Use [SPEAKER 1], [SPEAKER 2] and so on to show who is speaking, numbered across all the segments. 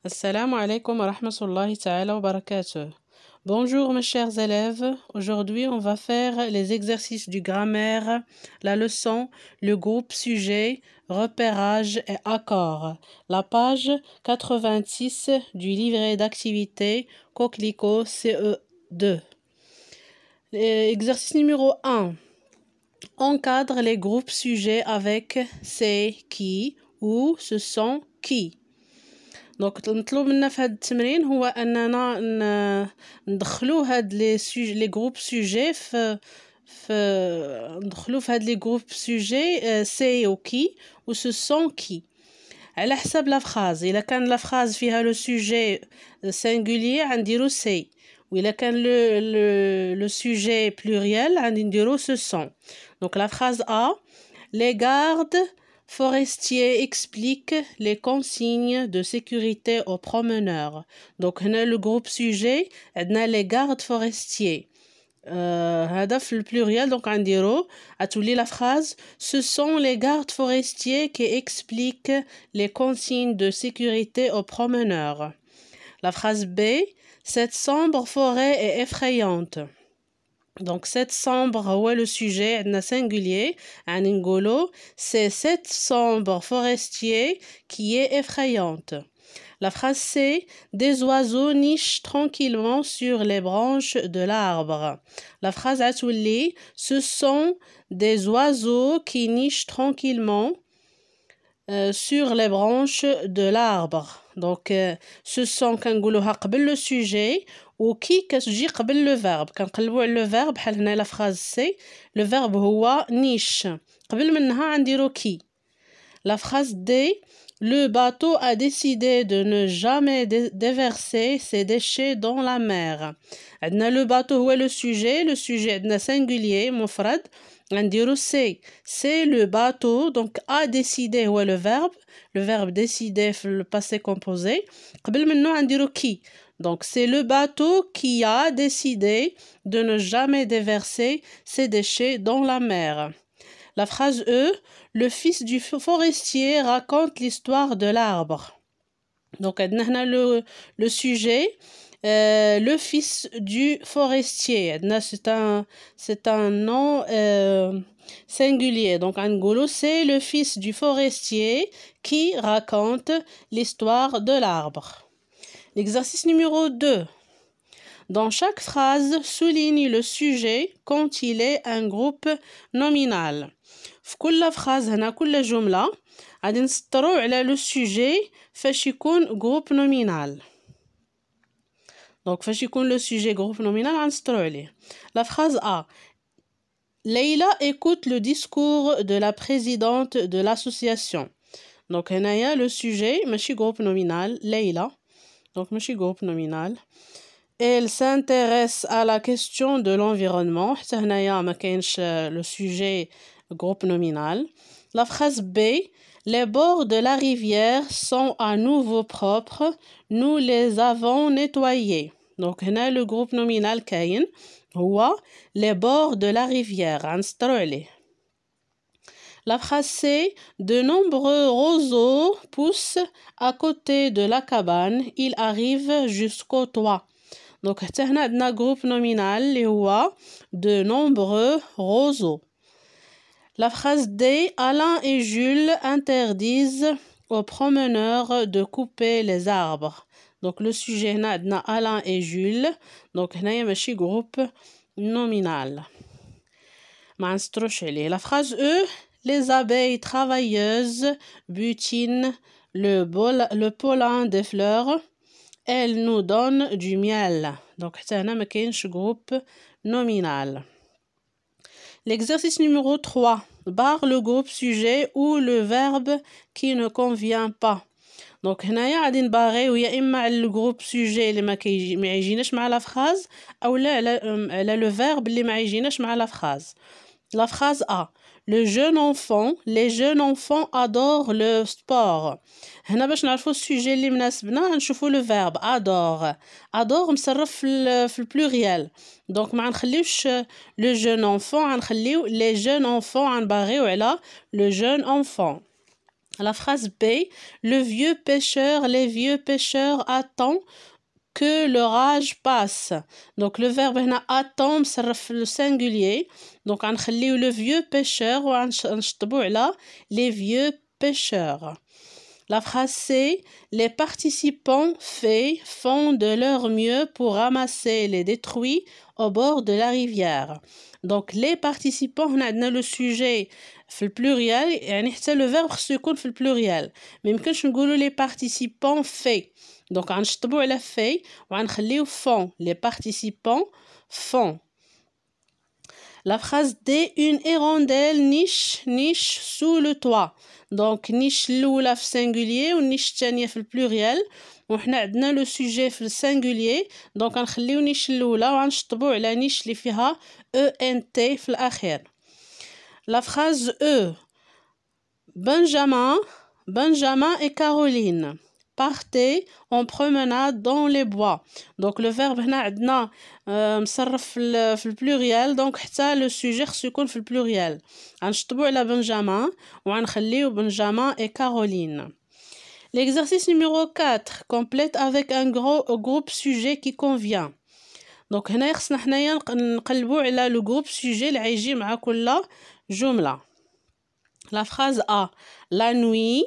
[SPEAKER 1] Assalamu alaikum wa rahmatullahi ta'ala wa barakatuh. Bonjour mes chers élèves. Aujourd'hui, on va faire les exercices du grammaire, la leçon, le groupe sujet, repérage et accord. La page 86 du livret d'activité Coquelicot CE2. Exercice numéro 1. Encadre les groupes sujets avec c'est qui ou ce sont qui. دونك المطلوب منا في هذا التمرين هو اننا ندخلو هاد لي جروب سوجي ندخلو في هاد لي جروب سوجي سي و كي و سو سون كي على حسب لا فراز. الا كان لا فراز فيها لو سوجي سينغولير غنديرو سي، وإلا كان لو سوجي بلوريال غادي نديرو سو سون. دونك لا فراز ا لي غارد forestier explique les consignes de sécurité aux promeneurs. Donc, le groupe sujet, les gardes forestiers. هذا le pluriel, donc on dira à tous la phrase ce sont les gardes forestiers qui expliquent les consignes de sécurité aux promeneurs. La phrase B, cette sombre forêt est effrayante. Donc, cette sombre, où est le sujet, singulier, c'est cette sombre forestier qui est effrayante. La phrase C, des oiseaux nichent tranquillement sur les branches de l'arbre. La phrase Atouli, ce sont des oiseaux qui nichent tranquillement sur les branches de l'arbre. Donc, ce sont كنقولوها قبل le sujet و كي كتجي قبل لو فيرب. كنقلبوا على لو فيرب بحال هنا لا فراز سي لو فيرب هو نيش، قبل منها غنديرو كي. لا فراز دي le bateau a décidé de ne jamais déverser ses déchets dans la mer. عندنا لو bateau هو لو sujet عندنا singulier مفرد غنديرو سي c'est le bateau. donc a décidé هو le verbe décider في le passé composé، قبل منه غنديرو كي. Donc, c'est le bateau qui a décidé de ne jamais déverser ses déchets dans la mer. La phrase E, le fils du forestier raconte l'histoire de l'arbre. Donc, le sujet, le fils du forestier. C'est un nom singulier. Donc, Angolo, c'est le fils du forestier qui raconte l'histoire de l'arbre. L'exercice numéro 2. Dans chaque phrase, souligne le sujet quand il est un groupe nominal. في كل phrase هنا كل جملة غادي نسطرو على لو sujet فاش يكون groupe nominal. Donc فاش يكون لو sujet groupe nominal غنسطرو عليه. La phrase A. Leïla écoute le discours de la présidente de l'association. Donc هنايا le sujet ماشي groupe nominal Leïla. Donc, ماشي groupe nominal. Elle s'intéresse à la question de l'environnement. حتى هنايا ما كاينش le sujet groupe nominal. La phrase B. Les bords de la rivière sont à nouveau propres. Nous les avons nettoyés. Donc, هنا le groupe nominal كاين هو les bords de la rivière. غنسطرو عليه. La phrase C. De nombreux roseaux poussent à côté de la cabane. Ils arrivent jusqu'au toit. Donc, حتى هنا عندنا groupe nominal اللي هو de nombreux roseaux. La phrase D. Alain et Jules interdisent aux promeneurs de couper les arbres. Donc, le sujet هنا عندنا Alain et Jules. Donc, هنايا ماشي groupe nominal. ما نسطروش عليه. La phrase E. Les abeilles travailleuses butinent le pollen des fleurs. Elles nous donnent du miel. Donc, حتى هنا ما كاينش groupe nominal. L'exercice numéro 3. Barre le groupe sujet ou le verbe qui ne convient pas. Donc, هنايا غادي نباغيو يا إما على الجروب سوجي اللي ما يجيناش مع لا فراز أو لا على لو فيرب اللي ما يجيناش مع لا فراز. La phrase A. Les jeunes enfants adorent le sport. هنا باش نعرفوا السوجي اللي مناسبنا غنشوفوا لو فيرب adore مصرف في البلوريال. دونك ما غنخليوش لو جون انفون، غنخليو لي جون انفون، غنباغيو على لو جون انفون. La phrase B, le vieux pêcheur, les vieux pêcheurs attendent que l'orage passe. Donc le verbe هنا attend مصرف في le singulier. Donc غنخليو le vieux pêcheur وغنشطبو على les vieux pêcheurs. La phrase C, les participants font de leur mieux pour ramasser les détruits au bord de la rivière. Donc les participants, on a le sujet في البلوريال يعني حتى le verbe خصو يكون في البلوريال. ما يمكنش نقولوا les participants donc غنشطبوا على وغنخليو font. Les participants font. La phrase D, une hirondelle niche sous le toit. Donc niche الأولى في singulier والنيش الثانية في البلوريال وحنا عندنا لو سوجي في السينغولير دونك غنخليو نيش الأولى وغنشطبو على نيش اللي فيها ENT في الأخير. La phrase E, Benjamin et Caroline partaient en promenade dans les bois. Donc le verbe هنا عندنا مصرف في البلوريال دونك حتى لو سوجي خصو يكون في البلوريال. غنشطبو على بنجامين وغنخليو Benjamin et Caroline. L'exercice numéro 4, complète avec un groupe sujet qui convient. Donc هنا خصنا حنايا نقلبو على لو groupe sujet اللي غيجي مع كل جملة. La phrase A, la nuit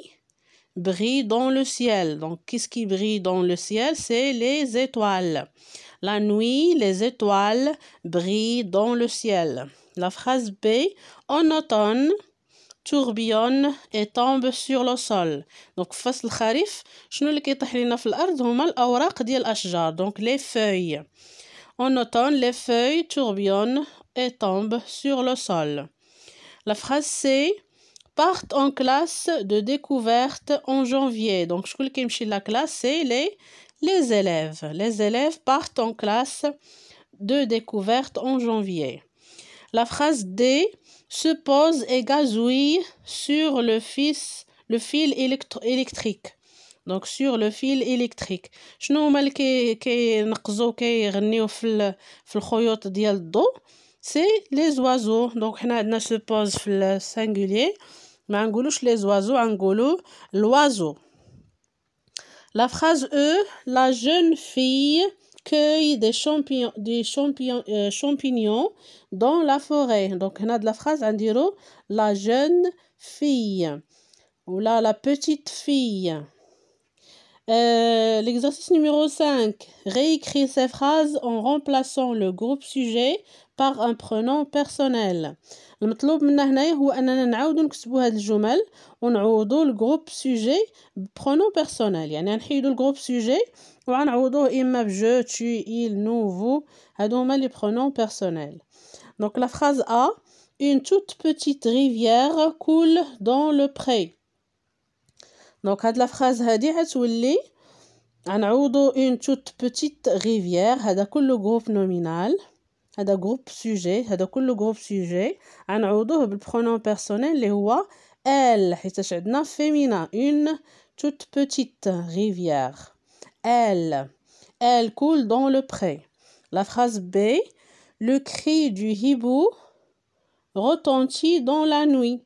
[SPEAKER 1] brille dans le ciel. Donc qu'est-ce qui brille dans le ciel? C'est les étoiles. La nuit, les étoiles brillent dans le ciel. La phrase B, en automne tourbillonne et tombe sur le sol. Donc في فصل الخريف شنو اللي كيطيح لينا في الأرض هما الأوراق ديال الأشجار. Donc les feuilles. En automne, les feuilles tourbillonnent et tombent sur le sol. La phrase C, partent en classe de découverte en janvier. Donc شكون اللي كيمشي la classe? C'est les élèves. Les élèves partent en classe de découverte en janvier. La phrase D, se pose et gazouille sur le fil électrique. Donc sur le fil électrique. شنو هما اللي كينقزو كيغنيو في الخيوط ديال الضوء؟ سي لي زوازو. دونك حنا عندنا se pose في السينغولير ما نقولوش les oiseaux غنقولو l'oiseau. La phrase E, la jeune fille cueille des champignons dans la forêt. Donc هنا de la phrase غنديرو la jeune fille ou la petite fille. L'exercice numéro 5, réécrire ces phrases en remplaçant le groupe sujet par un pronom personnel. المطلوب منا هنايا هو أننا نعاودو نكتبو هاد الجمل ونعوضو الجروب سوجي ببرونون بيرسونيل. يعني نحيدو الجروب سوجي وغنعوضوه إما بجو tu il nous vous هادو هما لي برونون بيرسونيل. Donc la phrase A, une toute petite rivière coule dans le pré. Donc هاد la phrase هادي غتولي غنعوضو une toute petite rivière هذا كله جروب نومينال هذا جروب سوجي هذا كله جروب سوجي غنعوضوه بالبرونون بيرسونيل اللي هو elle حيتاش عندنا féminin une toute petite rivière elle coule dans le pré. La phrase B, le cri du hibou retentit dans la nuit.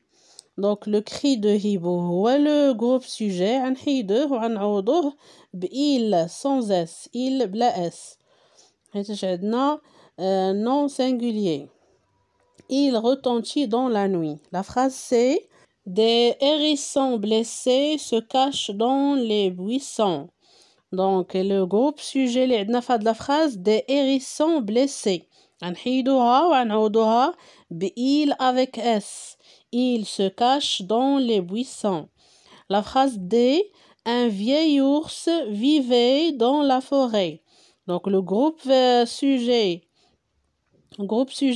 [SPEAKER 1] Donc le cri de hibou هو le groupe sujet غنحيدوه وغنعوضوه بإل sans s il بلا s حيتاش عندنا non singulier. Il retentit dans la nuit. La phrase C, des hérissons blessés se cachent dans les buissons. Donc le groupe sujet اللي عندنا في هاد la phrase des hérissons blessés غنحيدوها وغنعوضوها بإل avec s. Il se cache dans les buissons. La phrase D, un vieil ours vivait dans la forêt. Donc le groupe sujet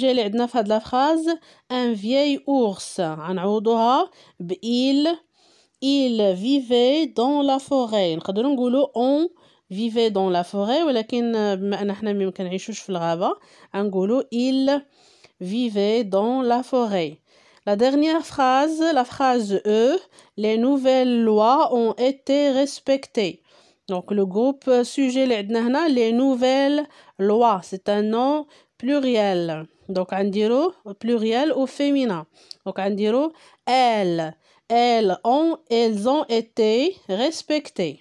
[SPEAKER 1] اللي عندنا في هاد la phrase un vieil ours غنعوضوها بإل il vivait dans la forêt. نقدروا نقولوا on vivait dans la forêt ولكن بما ان حنا ما كنعيشوش في الغابة غنقولوا il vivait dans la forêt. La dernière phrase, la phrase E, les nouvelles lois ont été respectées. Donc le groupe sujet اللي عندنا هنا les nouvelles lois, c'est un nom pluriel. Donc غنديرو pluriel au féminin. Donc غنديرو elles ont été respectées.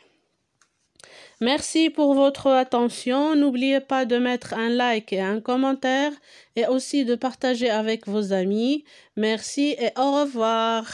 [SPEAKER 1] Merci pour votre attention. N'oubliez pas de mettre un like et un commentaire et aussi de partager avec vos amis. Merci et au revoir.